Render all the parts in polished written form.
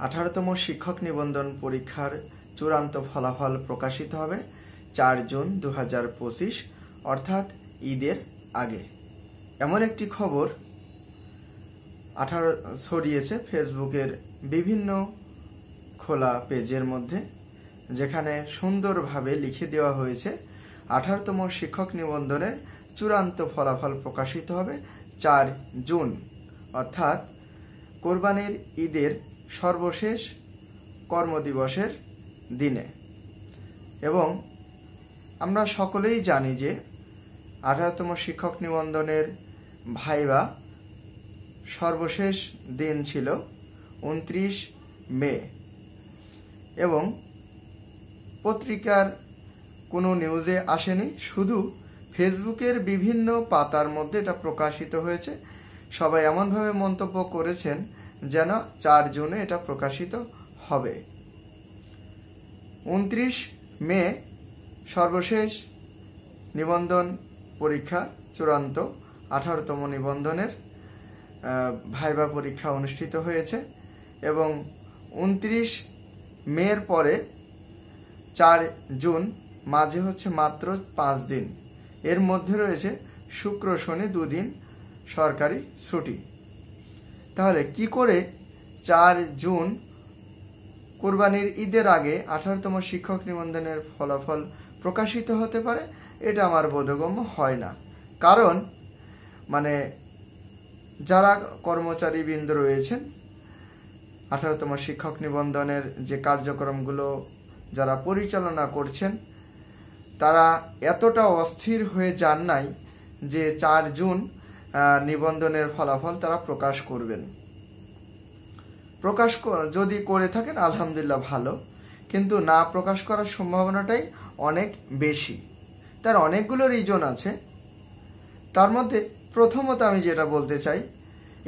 18তম শিক্ষক নিবন্ধন পরীক্ষার চূড়ান্ত ফলাফল প্রকাশিত হবে 4 জুন 2025 অর্থাৎ ঈদের আগে। এমন একটি খবর ছড়িয়েছে ফেসবুকের বিভিন্ন খোলা পেজের মধ্যে, যেখানে সুন্দরভাবে লিখে দেওয়া হয়েছে 18তম শিক্ষক নিবন্ধনের চূড়ান্ত ফলাফল প্রকাশিত হবে 4 জুন অর্থাৎ কোরবানির ঈদের সর্বশেষ কর্মদিবসের দিনে। এবং আমরা সকলেই জানি যে 18তম শিক্ষক নিবন্ধনের ভাইবা সর্বশেষ দিন ছিল 29 মে এবং পত্রিকার কোনো নিউজে আসেনি, শুধু ফেসবুকের বিভিন্ন পাতার মধ্যে এটা প্রকাশিত হয়েছে। সবাই এমনভাবে মন্তব্য করেছেন যেন 4 জুনে এটা প্রকাশিত হবে। 29 মে সর্বশেষ নিবন্ধন পরীক্ষা চূড়ান্ত 18তম নিবন্ধনের ভাইবা পরীক্ষা অনুষ্ঠিত হয়েছে এবং 29 মের পরে 4 জুন মাঝে হচ্ছে মাত্র 5 দিন। এর মধ্যে রয়েছে শুক্র শনি 2 দিন সরকারি ছুটি। তাহলে কি করে 4 জুন কোরবানির ঈদের আগে 18তম শিক্ষক নিবন্ধনের ফলাফল প্রকাশিত হতে পারে, এটা আমার বোধগম্য হয় না। কারণ যারা কর্মচারীবৃন্দ রয়েছেন 18তম শিক্ষক নিবন্ধনের যে কার্যক্রমগুলো যারা পরিচালনা করছেন, তারা এতটা অস্থির হয়ে যান নাই যে 4 জুন নিবন্ধনের ফলাফল তারা প্রকাশ করবেন। প্রকাশ যদি করে থাকেন আলহামদুলিল্লাহ ভালো, কিন্তু না প্রকাশ করার সম্ভাবনাটাই অনেক বেশি। তার অনেকগুলো রিজন আছে। তার মধ্যে প্রথমত আমি যেটা বলতে চাই,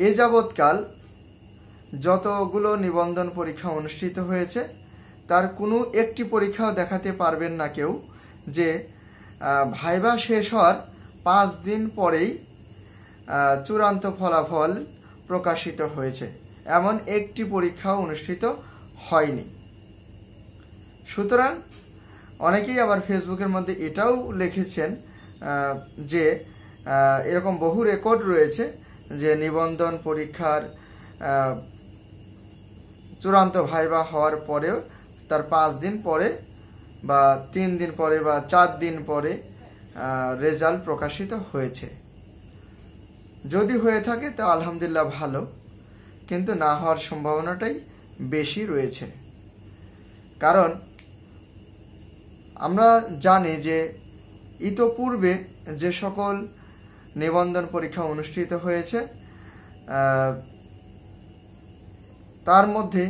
এ যাবৎকাল যতগুলো নিবন্ধন পরীক্ষা অনুষ্ঠিত হয়েছে তার কোনো একটি পরীক্ষাও দেখাতে পারবেন না কেউ যে ভাইবা শেষ হওয়ার 5 দিন পরেই চূড়ান্ত ফলাফল প্রকাশিত হয়েছে, এমন একটি পরীক্ষাও অনুষ্ঠিত হয়নি। সুতরাং অনেকেই আবার ফেসবুকের মধ্যে এটাও লিখেছেন যে এরকম বহু রেকর্ড রয়েছে যে নিবন্ধন পরীক্ষার চূড়ান্ত ভাইবা হওয়ার পরেও তার 5 দিন পরে বা 3 দিন পরে বা 4 দিন পরে রেজাল্ট প্রকাশিত হয়েছে। যদি হয়ে থাকে তা আলহামদুলিল্লাহ ভালো, কিন্তু না হওয়ার সম্ভাবনাটাই বেশি রয়েছে। কারণ আমরা জানি যে ইতোপূর্বে যে সকল নিবন্ধন পরীক্ষা অনুষ্ঠিত হয়েছে তার মধ্যে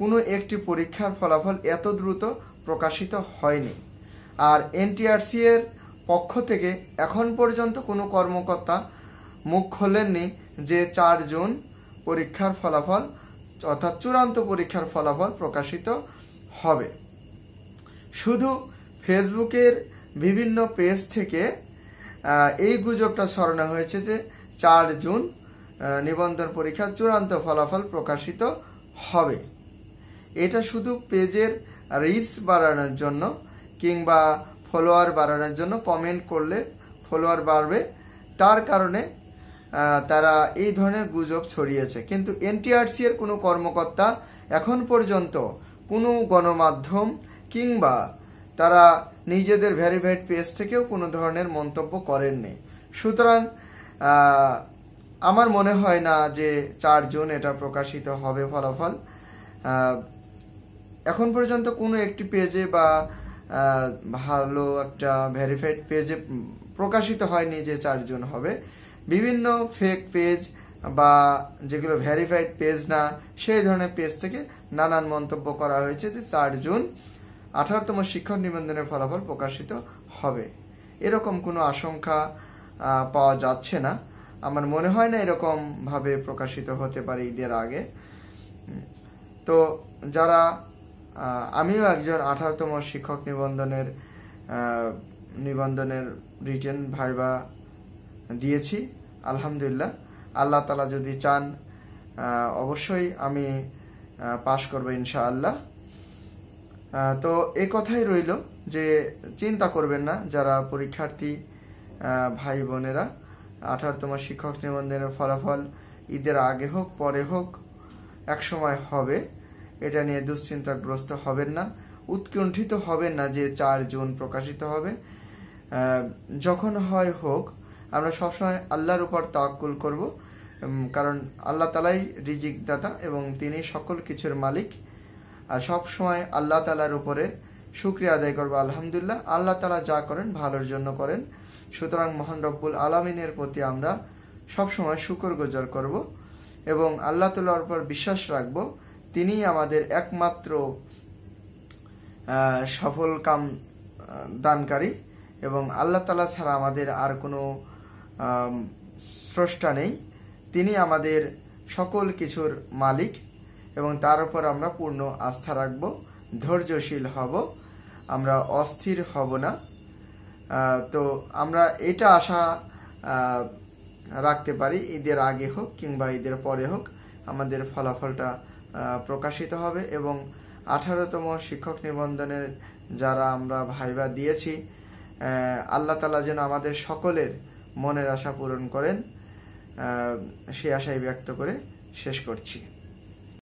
কোনো একটি পরীক্ষার ফলাফল এত দ্রুত প্রকাশিত হয়নি। আর এনটিআরসি এর পক্ষ থেকে এখন পর্যন্ত কোনো কর্মকর্তা মুখ খোলেননি যে 4 জুন পরীক্ষার ফলাফল অর্থাৎ চূড়ান্ত পরীক্ষার ফলাফল প্রকাশিত হবে। শুধু ফেসবুকের বিভিন্ন পেজ থেকে এই গুজবটা ছড়ানো হয়েছে যে 4 জুন নিবন্ধন পরীক্ষার চূড়ান্ত ফলাফল প্রকাশিত হবে। এটা শুধু পেজের রিচ বাড়ানোর জন্য কিংবা ফলোয়ার বাড়ানোর জন্য, কমেন্ট করলে ফলোয়ার বাড়বে তার কারণে তারা এই ধরনের গুজব ছড়িয়েছে। কিন্তু এনটিআরসি এর কোনো কর্মকর্তা এখন পর্যন্ত কোনো গণমাধ্যম কিংবা তারা নিজেদের ভেরিফাইড পেজ থেকেও কোনো ধরনের মন্তব্য করেননি। সুতরাং আমার মনে হয় না যে 4 জুন এটা প্রকাশিত হবে ফলাফল। এখন পর্যন্ত কোনো একটি পেজে বা ভালো একটা ভেরিফাইড পেজে প্রকাশিত হয়নি যে 4 জুন হবে। বিভিন্ন ফেক পেজ বা যেগুলো ভেরিফাইড পেজ না, সেই ধরনের পেজ থেকে নানান মন্তব্য করা হয়েছে যে 4 জুন 18তম শিক্ষক নিবন্ধনের ফলাফল প্রকাশিত হবে। এরকম কোনো আশঙ্কা পাওয়া যাচ্ছে না। আমার মনে হয় না এরকম ভাবে প্রকাশিত হতে পারে ঈদের আগে। তো যারা আমিও একজন 18তম শিক্ষক নিবন্ধনের রিটেন ভাইবা দিয়েছি আলহামদুলিল্লাহ। আল্লাহ তাআলা যদি চান অবশ্যই আমি পাশ করবে ইনশাআল্লাহ। তো এই কথাই রইল যে চিন্তা করবেন না যারা পরীক্ষার্থী ভাই বোনেরা, 18তম শিক্ষক নিবন্ধনের ফলাফল ঈদের আগে হোক পরে হোক এক সময় হবে, এটা নিয়ে দুশ্চিন্তাগ্রস্ত হবেন না, উৎকণ্ঠিত হবেন না যে 4 জুন প্রকাশিত হবে। যখন হয় হোক, আমরা সবসময় আল্লাহর উপর তাওয়াক্কুল করব, কারণ আল্লাহ তাআলাই রিজিক দাতা এবং তিনি সকল কিছুর মালিক। আর সব সময় আল্লাহ তাআলার উপরে শুকরিয়া আদায় করবো, আলহামদুলিল্লাহ আল্লাহ তাআলা যা করেন ভালোর জন্য করেন। সুতরাং মহান রব্বুল আলামিনের প্রতি আমরা সবসময় শুকরগুজার করব এবং আল্লাহ তাআলার উপর বিশ্বাস রাখব, তিনি আমাদের একমাত্র সফল কাম দানকারী এবং আল্লাহ তাআলা ছাড়া আমাদের আর কোনো স্রষ্টা নেই। তিনি আমাদের সকল কিছুর মালিক এবং তার উপর আমরা পূর্ণ আস্থা রাখব, ধৈর্যশীল হব, আমরা অস্থির হব না। তো আমরা এটা আশা রাখতে পারি, ঈদের আগে হোক কিংবা ঈদের পরে হোক আমাদের ফলাফলটা প্রকাশিত হবে এবং 18তম শিক্ষক নিবন্ধনের যারা আমরা ভাইবা দিয়েছি, আল্লাহ তাআলা যেন আমাদের সকলের মনের আশা পূরণ করেন, সে আশাই ব্যক্ত করে শেষ করছি।